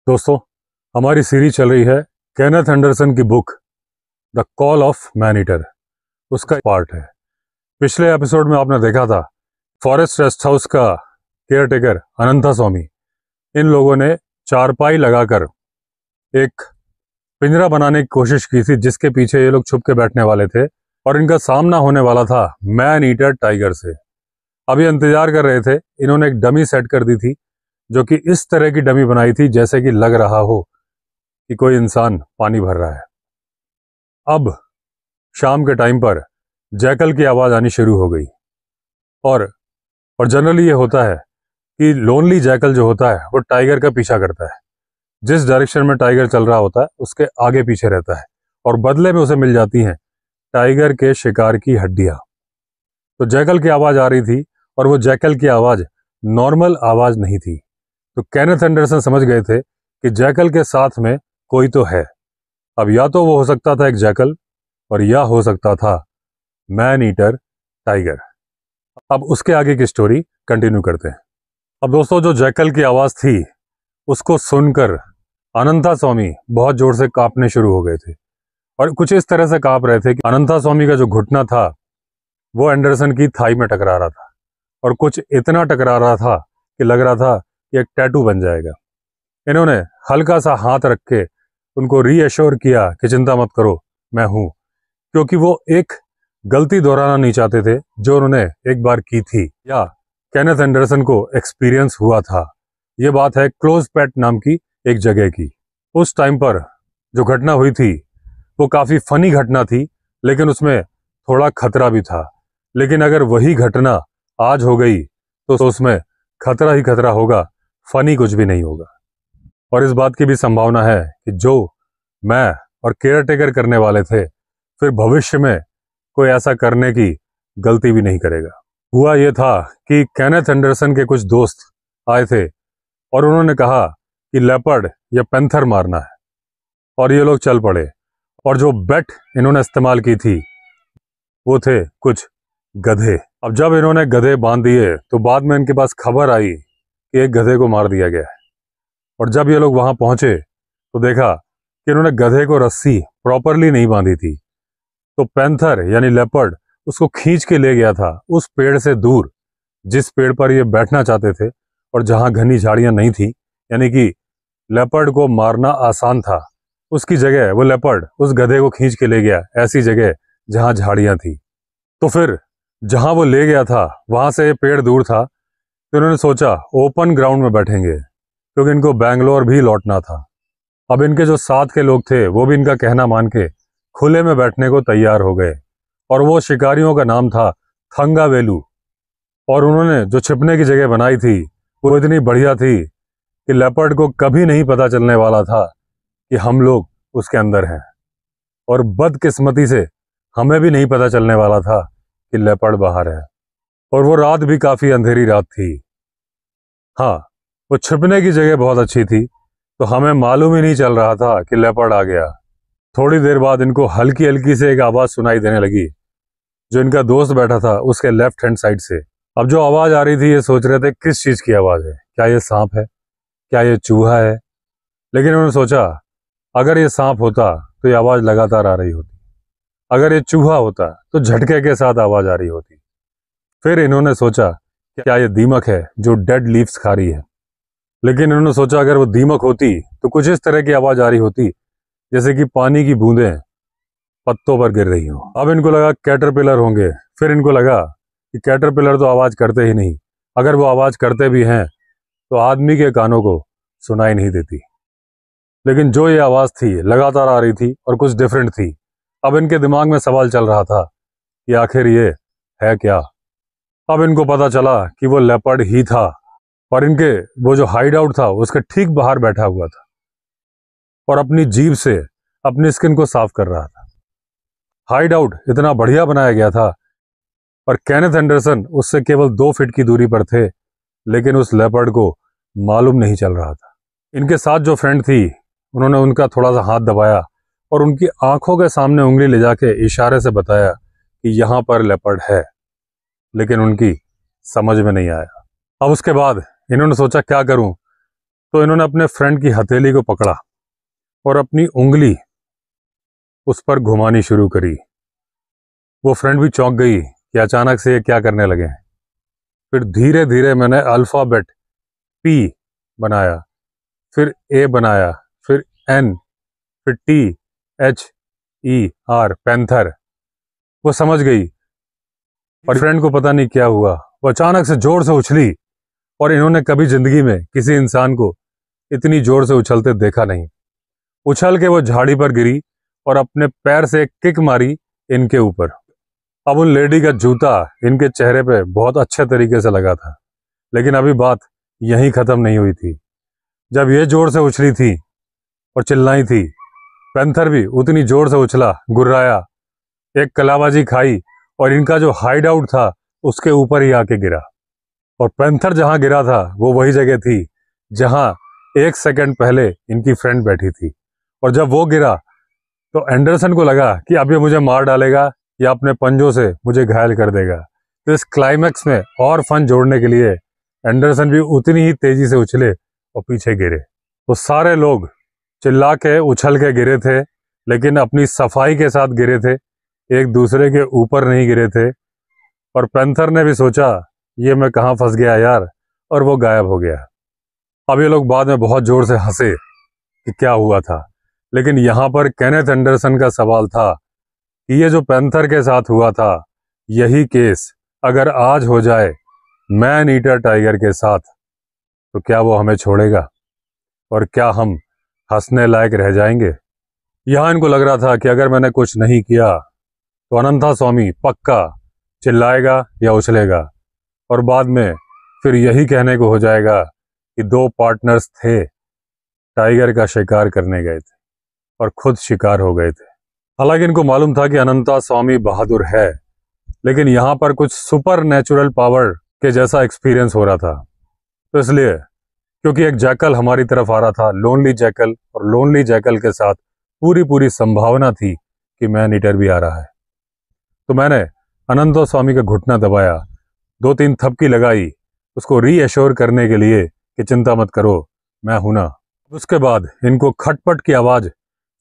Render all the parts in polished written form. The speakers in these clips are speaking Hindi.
दोस्तों, हमारी सीरीज चल रही है केनेथ एंडरसन की book the call of man eater. उसका पार्ट है। पिछले एपिसोड में आपने देखा था फॉरेस्ट रेस्ट हाउस का केयरटेकर अनंता स्वामी, इन लोगों ने चारपाई लगाकर एक पिंजरा बनाने की कोशिश की थी जिसके पीछे ये लोग छुप के बैठने वाले थे और इनका सामना होने वाला था मैन ईटर टाइगर से। अब ये इंतजार कर रहे थे। इन्होंने एक डमी सेट कर दी थी जो कि इस तरह की डमी बनाई थी जैसे कि लग रहा हो कि कोई इंसान पानी भर रहा है। अब शाम के टाइम पर जैकल की आवाज़ आनी शुरू हो गई और जनरली ये होता है कि लोनली जैकल जो होता है वो टाइगर का पीछा करता है। जिस डायरेक्शन में टाइगर चल रहा होता है उसके आगे पीछे रहता है और बदले में उसे मिल जाती हैं टाइगर के शिकार की हड्डियां। तो जैकल की आवाज़ आ रही थी और वो जैकल की आवाज़ नॉर्मल आवाज़ नहीं थी। तो केनेथ एंडरसन समझ गए थे कि जैकल के साथ में कोई तो है। अब या तो वो हो सकता था एक जैकल और या हो सकता था मैन ईटर टाइगर। अब उसके आगे की स्टोरी कंटिन्यू करते हैं। अब दोस्तों, जो जैकल की आवाज़ थी उसको सुनकर अनंता स्वामी बहुत जोर से कांपने शुरू हो गए थे और कुछ इस तरह से कांप रहे थे कि अनंता स्वामी का जो घुटना था वो एंडरसन की थाई में टकरा रहा था और कुछ इतना टकरा रहा था कि लग रहा था कि एक टैटू बन जाएगा। इन्होंने हल्का सा हाथ रख के उनको रीअश्योर किया कि चिंता मत करो, मैं हूं, क्योंकि वो एक गलती दोहराना नहीं चाहते थे जो उन्होंने एक बार की थी या केनेथ एंडरसन को एक्सपीरियंस हुआ था। ये बात है क्लोज पैट नाम की एक जगह की। उस टाइम पर जो घटना हुई थी वो काफ़ी फनी घटना थी, लेकिन उसमें थोड़ा खतरा भी था। लेकिन अगर वही घटना आज हो गई तो उसमें खतरा ही खतरा होगा, फनी कुछ भी नहीं होगा। और इस बात की भी संभावना है कि जो मैं और केयर टेकर करने वाले थे फिर भविष्य में कोई ऐसा करने की गलती भी नहीं करेगा। हुआ ये था कि केनेथ एंडरसन के कुछ दोस्त आए थे और उन्होंने कहा कि लेपर्ड या पैंथर मारना है और ये लोग चल पड़े। और जो बेट इन्होंने इस्तेमाल की थी वो थे कुछ गधे। अब जब इन्होंने गधे बांध दिए तो बाद में इनके पास खबर आई कि एक गधे को मार दिया गया है। और जब ये लोग वहां पहुंचे तो देखा कि इन्होंने गधे को रस्सी प्रॉपरली नहीं बांधी थी। तो पैंथर यानी लेपर्ड उसको खींच के ले गया था उस पेड़ से दूर जिस पेड़ पर ये बैठना चाहते थे और जहां घनी झाड़ियां नहीं थी, यानी कि लेपर्ड को मारना आसान था। उसकी जगह वो लेपर्ड उस गधे को खींच के ले गया ऐसी जगह जहां झाड़ियां थी। तो फिर जहां वो ले गया था वहां से पेड़ दूर था, तो इन्होंने सोचा ओपन ग्राउंड में बैठेंगे क्योंकि इनको बैंगलोर भी लौटना था। अब इनके जो साथ के लोग थे वो भी इनका कहना मान के खुले में बैठने को तैयार हो गए और वो शिकारियों का नाम था थंगावेलू। और उन्होंने जो छिपने की जगह बनाई थी वो इतनी बढ़िया थी कि लेपर्ड को कभी नहीं पता चलने वाला था कि हम लोग उसके अंदर हैं और बदकिस्मती से हमें भी नहीं पता चलने वाला था कि लेपर्ड बाहर है। और वो रात भी काफी अंधेरी रात थी। हाँ, वो छिपने की जगह बहुत अच्छी थी तो हमें मालूम ही नहीं चल रहा था कि लेपर्ड आ गया। थोड़ी देर बाद इनको हल्की हल्की से एक आवाज़ सुनाई देने लगी। जो इनका दोस्त बैठा था उसके लेफ्ट हैंड साइड से। अब जो आवाज़ आ रही थी ये सोच रहे थे किस चीज़ की आवाज़ है, क्या ये सांप है, क्या ये चूहा है। लेकिन उन्होंने सोचा अगर ये सांप होता तो ये आवाज़ लगातार आ रही होती, अगर ये चूहा होता तो झटके के साथ आवाज़ आ रही होती। फिर इन्होंने सोचा क्या ये दीमक है जो डेड लीव्स खा रही है। लेकिन इन्होंने सोचा अगर वो दीमक होती तो कुछ इस तरह की आवाज़ आ रही होती जैसे कि पानी की बूंदें पत्तों पर गिर रही हो। अब इनको लगा कैटरपिलर होंगे। फिर इनको लगा कि कैटरपिलर तो आवाज़ करते ही नहीं, अगर वो आवाज़ करते भी हैं तो आदमी के कानों को सुनाई नहीं देती। लेकिन जो ये आवाज़ थी लगातार आ रही थी और कुछ डिफरेंट थी। अब इनके दिमाग में सवाल चल रहा था कि आखिर ये है क्या। अब इनको पता चला कि वो लेपर्ड ही था और इनके वो जो हाइड आउट था उसके ठीक बाहर बैठा हुआ था और अपनी जीभ से अपनी स्किन को साफ कर रहा था। हाइड आउट इतना बढ़िया बनाया गया था और केनेथ एंडरसन उससे केवल 2 फीट की दूरी पर थे, लेकिन उस लेपर्ड को मालूम नहीं चल रहा था। इनके साथ जो फ्रेंड थी उन्होंने उनका थोड़ा सा हाथ दबाया और उनकी आंखों के सामने उंगली ले जाके इशारे से बताया कि यहाँ पर लेपर्ड है, लेकिन उनकी समझ में नहीं आया। अब उसके बाद इन्होंने सोचा क्या करूं, तो इन्होंने अपने फ्रेंड की हथेली को पकड़ा और अपनी उंगली उस पर घुमानी शुरू करी। वो फ्रेंड भी चौंक गई कि अचानक से ये क्या करने लगे। फिर धीरे धीरे मैंने अल्फ़ाबेट पी बनाया, फिर ए बनाया, फिर एन, फिर T H E R, panther. वो समझ गई और फ्रेंड को पता नहीं क्या हुआ, वो अचानक से जोर से उछली और इन्होंने कभी जिंदगी में किसी इंसान को इतनी जोर से उछलते देखा नहीं। उछल के वो झाड़ी पर गिरी और अपने पैर से एक किक मारी इनके ऊपर। अब उन लेडी का जूता इनके चेहरे पे बहुत अच्छे तरीके से लगा था, लेकिन अभी बात यहीं खत्म नहीं हुई थी। जब ये जोर से उछली थी और चिल्लाई थी, पैंथर भी उतनी जोर से उछला, गुर्राया, एक कलाबाजी खाई और इनका जो हाइड आउट था उसके ऊपर ही आके गिरा। और पैंथर जहां गिरा था वो वही जगह थी जहां 1 सेकंड पहले इनकी फ्रेंड बैठी थी। और जब वो गिरा तो एंडरसन को लगा कि अब ये मुझे मार डालेगा या अपने पंजों से मुझे घायल कर देगा। तो इस क्लाइमैक्स में और फन जोड़ने के लिए एंडरसन भी उतनी ही तेजी से उछले और पीछे गिरे। तो सारे लोग चिल्ला के उछल के गिरे थे, लेकिन अपनी सफाई के साथ गिरे थे, एक दूसरे के ऊपर नहीं गिरे थे। और पैंथर ने भी सोचा ये मैं कहाँ फंस गया यार, और वो गायब हो गया। अब ये लोग बाद में बहुत जोर से हंसे कि क्या हुआ था, लेकिन यहाँ पर केनेथ एंडरसन का सवाल था कि ये जो पैंथर के साथ हुआ था, यही केस अगर आज हो जाए मैन ईटर टाइगर के साथ, तो क्या वो हमें छोड़ेगा और क्या हम हंसने लायक रह जाएंगे। यहाँ इनको लग रहा था कि अगर मैंने कुछ नहीं किया तो अनंता स्वामी पक्का चिल्लाएगा या उछलेगा, और बाद में फिर यही कहने को हो जाएगा कि 2 पार्टनर्स थे, टाइगर का शिकार करने गए थे और खुद शिकार हो गए थे। हालांकि इनको मालूम था कि अनंता स्वामी बहादुर है, लेकिन यहाँ पर कुछ सुपर नेचुरल पावर के जैसा एक्सपीरियंस हो रहा था। तो इसलिए क्योंकि एक जैकल हमारी तरफ आ रहा था, लोनली जैकल, और लोनली जैकल के साथ पूरी संभावना थी कि मैन ईटर भी आ रहा है, तो मैंने अनंता स्वामी का घुटना दबाया, 2-3 थपकी लगाई उसको रीएश्योर करने के लिए कि चिंता मत करो, मैं हूं ना। उसके बाद इनको खटपट की आवाज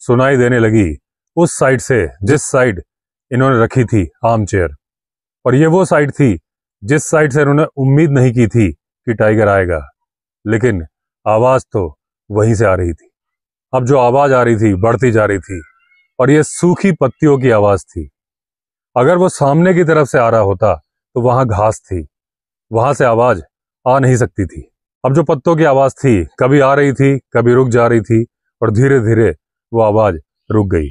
सुनाई देने लगी उस साइड से जिस साइड इन्होंने रखी थी आर्म चेयर, और ये वो साइड थी जिस साइड से इन्होंने उम्मीद नहीं की थी कि टाइगर आएगा, लेकिन आवाज तो वहीं से आ रही थी। अब जो आवाज आ रही थी बढ़ती जा रही थी, और ये सूखी पत्तियों की आवाज थी। अगर वो सामने की तरफ से आ रहा होता तो वहां घास थी, वहां से आवाज आ नहीं सकती थी। अब जो पत्तों की आवाज थी कभी आ रही थी, कभी रुक जा रही थी, और धीरे धीरे वो आवाज रुक गई।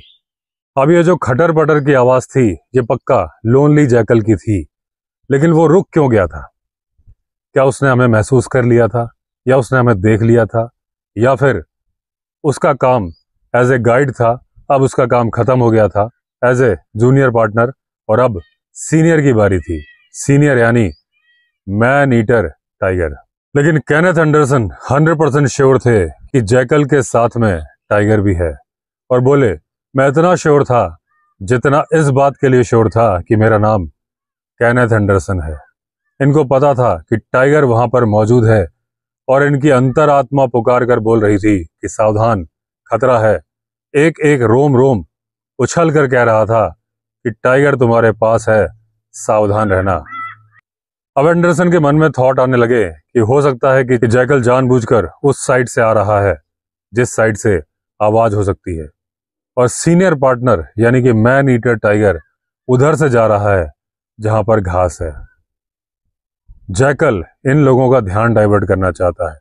अब ये जो खटर पटर की आवाज थी ये पक्का लोनली जैकल की थी, लेकिन वो रुक क्यों गया था? क्या उसने हमें महसूस कर लिया था, या उसने हमें देख लिया था, या फिर उसका काम एज ए गाइड था, अब उसका काम खत्म हो गया था एज ए जूनियर पार्टनर, और अब सीनियर की बारी थी। सीनियर यानी मैन ईटर टाइगर। लेकिन केनेथ एंडरसन 100% श्योर थे कि जैकल के साथ में टाइगर भी है, और बोले मैं इतना श्योर था जितना इस बात के लिए श्योर था कि मेरा नाम केनेथ एंडरसन है। इनको पता था कि टाइगर वहां पर मौजूद है, और इनकी अंतरात्मा पुकार कर बोल रही थी कि सावधान, खतरा है। एक एक रोम रोम उछल कर कह रहा था कि टाइगर तुम्हारे पास है, सावधान रहना। अब एंडरसन के मन में थॉट आने लगे कि हो सकता है कि जैकल जानबूझकर उस साइड से आ रहा है जिस साइड से आवाज हो सकती है, और सीनियर पार्टनर यानी कि मैन ईटर टाइगर उधर से जा रहा है जहां पर घास है। जैकल इन लोगों का ध्यान डाइवर्ट करना चाहता है,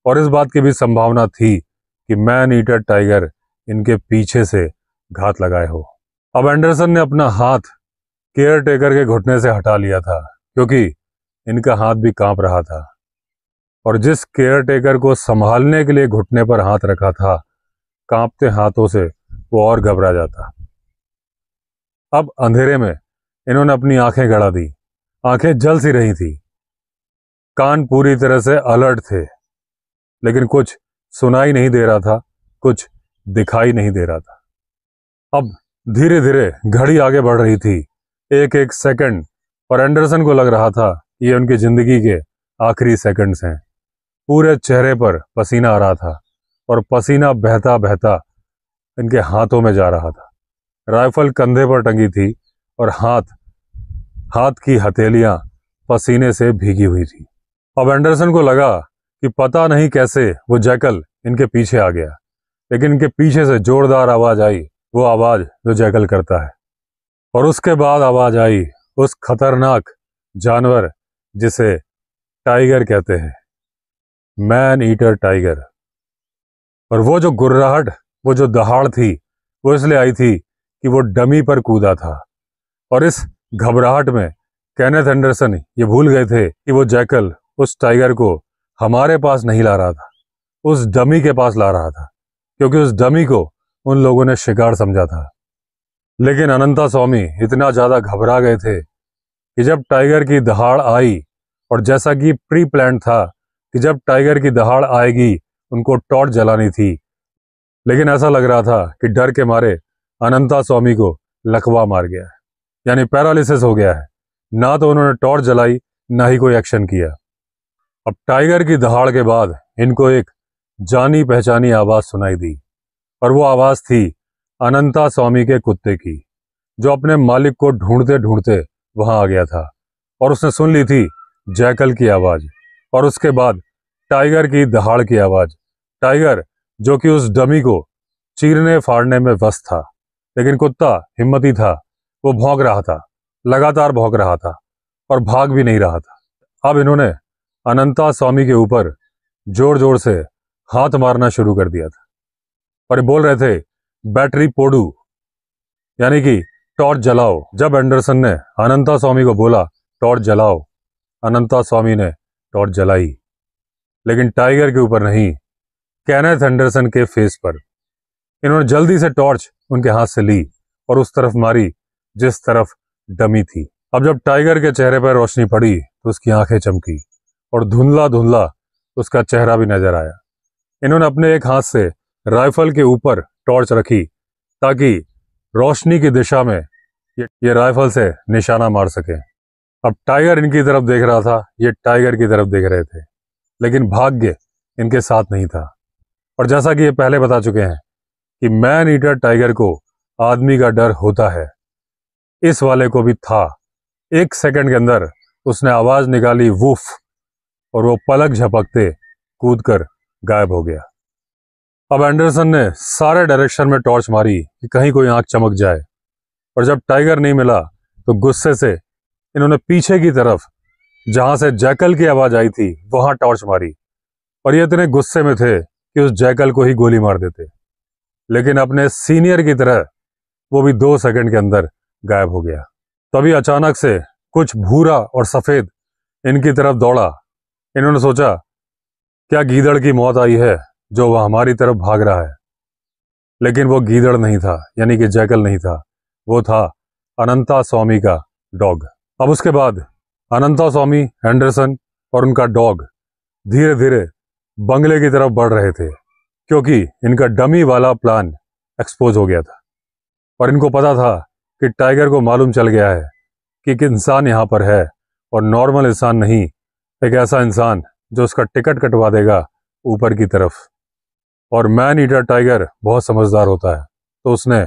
और इस बात की भी संभावना थी कि मैन ईटर टाइगर इनके पीछे से घात लगाए हो। अब एंडरसन ने अपना हाथ केयर टेकर के घुटने से हटा लिया था, क्योंकि इनका हाथ भी कांप रहा था, और जिस केयर टेकर को संभालने के लिए घुटने पर हाथ रखा था, कांपते हाथों से वो और घबरा जाता। अब अंधेरे में इन्होंने अपनी आंखें गड़ा दी। आंखें जल सी रही थी, कान पूरी तरह से अलर्ट थे, लेकिन कुछ सुनाई नहीं दे रहा था, कुछ दिखाई नहीं दे रहा था। अब धीरे धीरे घड़ी आगे बढ़ रही थी, एक एक सेकंड, और एंडरसन को लग रहा था ये उनकी जिंदगी के आखिरी सेकंड्स हैं। पूरे चेहरे पर पसीना आ रहा था और पसीना बहता बहता इनके हाथों में जा रहा था। राइफल कंधे पर टंगी थी और हाथ की हथेलियां पसीने से भीगी हुई थी। अब एंडरसन को लगा कि पता नहीं कैसे वो जैकल इनके पीछे आ गया, लेकिन इनके पीछे से जोरदार आवाज आई, वो आवाज जो जैकल करता है। और उसके बाद आवाज आई उस खतरनाक जानवर जिसे टाइगर कहते हैं, मैन ईटर टाइगर। और वो जो गुर्राहट, वो जो दहाड़ थी, वो इसलिए आई थी कि वो डमी पर कूदा था। और इस घबराहट में केनेथ एंडरसन ये भूल गए थे कि वो जैकल उस टाइगर को हमारे पास नहीं ला रहा था, उस डमी के पास ला रहा था, क्योंकि उस डमी को उन लोगों ने शिकार समझा था। लेकिन अनंता स्वामी इतना ज्यादा घबरा गए थे कि जब टाइगर की दहाड़ आई, और जैसा कि प्री प्लान था कि जब टाइगर की दहाड़ आएगी उनको टॉर्च जलानी थी, लेकिन ऐसा लग रहा था कि डर के मारे अनंता स्वामी को लकवा मार गया है, यानी पैरालिसिस हो गया है। ना तो उन्होंने टॉर्च जलाई, ना ही कोई एक्शन किया। अब टाइगर की दहाड़ के बाद इनको एक जानी पहचानी आवाज सुनाई दी, और वो आवाज थी अनंता स्वामी के कुत्ते की, जो अपने मालिक को ढूंढते ढूंढते वहां आ गया था। और उसने सुन ली थी जैकल की आवाज, और उसके बाद टाइगर की दहाड़ की आवाज। टाइगर जो कि उस डमी को चीरने फाड़ने में व्यस्त था, लेकिन कुत्ता हिम्मती था, वो भौंक रहा था, लगातार भौंक रहा था और भाग भी नहीं रहा था। अब इन्होंने अनंता स्वामी के ऊपर जोर जोर से हाथ मारना शुरू कर दिया था, और बोल रहे थे बैटरी पोडू, यानी कि टॉर्च जलाओ। जब एंडरसन ने अनंता स्वामी को बोला टॉर्च जलाओ, अनंता स्वामी ने टॉर्च जलाई, लेकिन टाइगर के ऊपर नहीं, केनेथ एंडरसन के फेस पर। इन्होंने जल्दी से टॉर्च उनके हाथ से ली और उस तरफ मारी जिस तरफ डमी थी। अब जब टाइगर के चेहरे पर रोशनी पड़ी तो उसकी आंखें चमकी और धुंधला धुंधला उसका चेहरा भी नजर आया। इन्होंने अपने एक हाथ से राइफल के ऊपर टॉर्च रखी ताकि रोशनी की दिशा में ये राइफल से निशाना मार सके। अब टाइगर इनकी तरफ देख रहा था, ये टाइगर की तरफ देख रहे थे, लेकिन भाग्य इनके साथ नहीं था। और जैसा कि ये पहले बता चुके हैं कि मैन ईटर टाइगर को आदमी का डर होता है, इस वाले को भी था। एक सेकंड के अंदर उसने आवाज निकाली वूफ, और वो पलक झपकते कूदकर गायब हो गया। अब एंडरसन ने सारे डायरेक्शन में टॉर्च मारी कि कहीं कोई आंख चमक जाए, और जब टाइगर नहीं मिला तो गुस्से से इन्होंने पीछे की तरफ जहां से जैकल की आवाज आई थी वहां टॉर्च मारी, और ये इतने गुस्से में थे कि उस जैकल को ही गोली मार देते, लेकिन अपने सीनियर की तरह वो भी 2 सेकंड के अंदर गायब हो गया। तभी अचानक से कुछ भूरा और सफेद इनकी तरफ दौड़ा। इन्होंने सोचा क्या गीदड़ की मौत आई है जो वह हमारी तरफ भाग रहा है, लेकिन वो गीदड़ नहीं था, यानी कि जैकल नहीं था, वो था अनंता स्वामी का डॉग। अब उसके बाद अनंता स्वामी, एंडरसन और उनका डॉग धीरे धीरे बंगले की तरफ बढ़ रहे थे, क्योंकि इनका डमी वाला प्लान एक्सपोज हो गया था। और इनको पता था कि टाइगर को मालूम चल गया है कि एक इंसान यहाँ पर है, और नॉर्मल इंसान नहीं, एक ऐसा इंसान जो उसका टिकट कटवा देगा ऊपर की तरफ। और मैन ईटर टाइगर बहुत समझदार होता है, तो उसने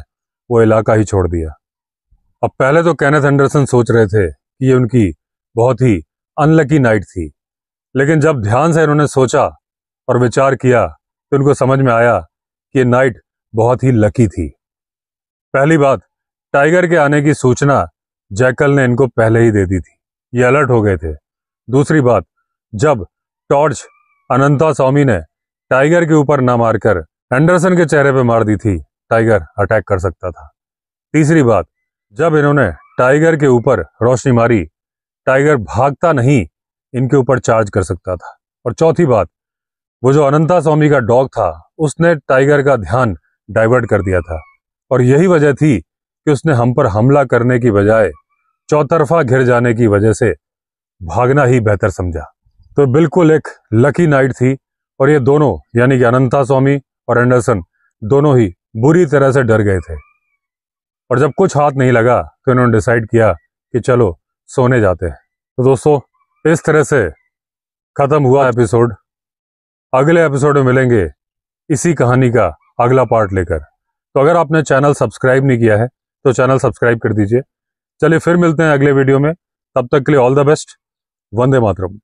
वो इलाका ही छोड़ दिया। अब पहले तो केनेथ एंडरसन सोच रहे थे कि ये उनकी बहुत ही अनलकी नाइट थी, लेकिन जब ध्यान से इन्होंने सोचा और विचार किया तो उनको समझ में आया कि ये नाइट बहुत ही लकी थी। पहली बात, टाइगर के आने की सूचना जैकल ने इनको पहले ही दे दी थी, ये अलर्ट हो गए थे। दूसरी बात, जब टॉर्च अनंता स्वामी ने टाइगर के ऊपर ना मारकर एंडरसन के चेहरे पे मार दी थी, टाइगर अटैक कर सकता था। तीसरी बात, जब इन्होंने टाइगर के ऊपर रोशनी मारी, टाइगर भागता नहीं इनके ऊपर चार्ज कर सकता था। और चौथी बात, वो जो अनंता स्वामी का डॉग था उसने टाइगर का ध्यान डाइवर्ट कर दिया था, और यही वजह थी कि उसने हम पर हमला करने की बजाय चौतरफा घिर जाने की वजह से भागना ही बेहतर समझा। तो बिल्कुल एक लकी नाइट थी, और ये दोनों यानी कि अनंता स्वामी और एंडरसन दोनों ही बुरी तरह से डर गए थे। और जब कुछ हाथ नहीं लगा तो इन्होंने डिसाइड किया कि चलो सोने जाते हैं। तो दोस्तों, इस तरह से खत्म हुआ एपिसोड। अगले एपिसोड में मिलेंगे इसी कहानी का अगला पार्ट लेकर। तो अगर आपने चैनल सब्सक्राइब नहीं किया है तो चैनल सब्सक्राइब कर दीजिए। चलिए फिर मिलते हैं अगले वीडियो में, तब तक के लिए all the best. Vande Mataram.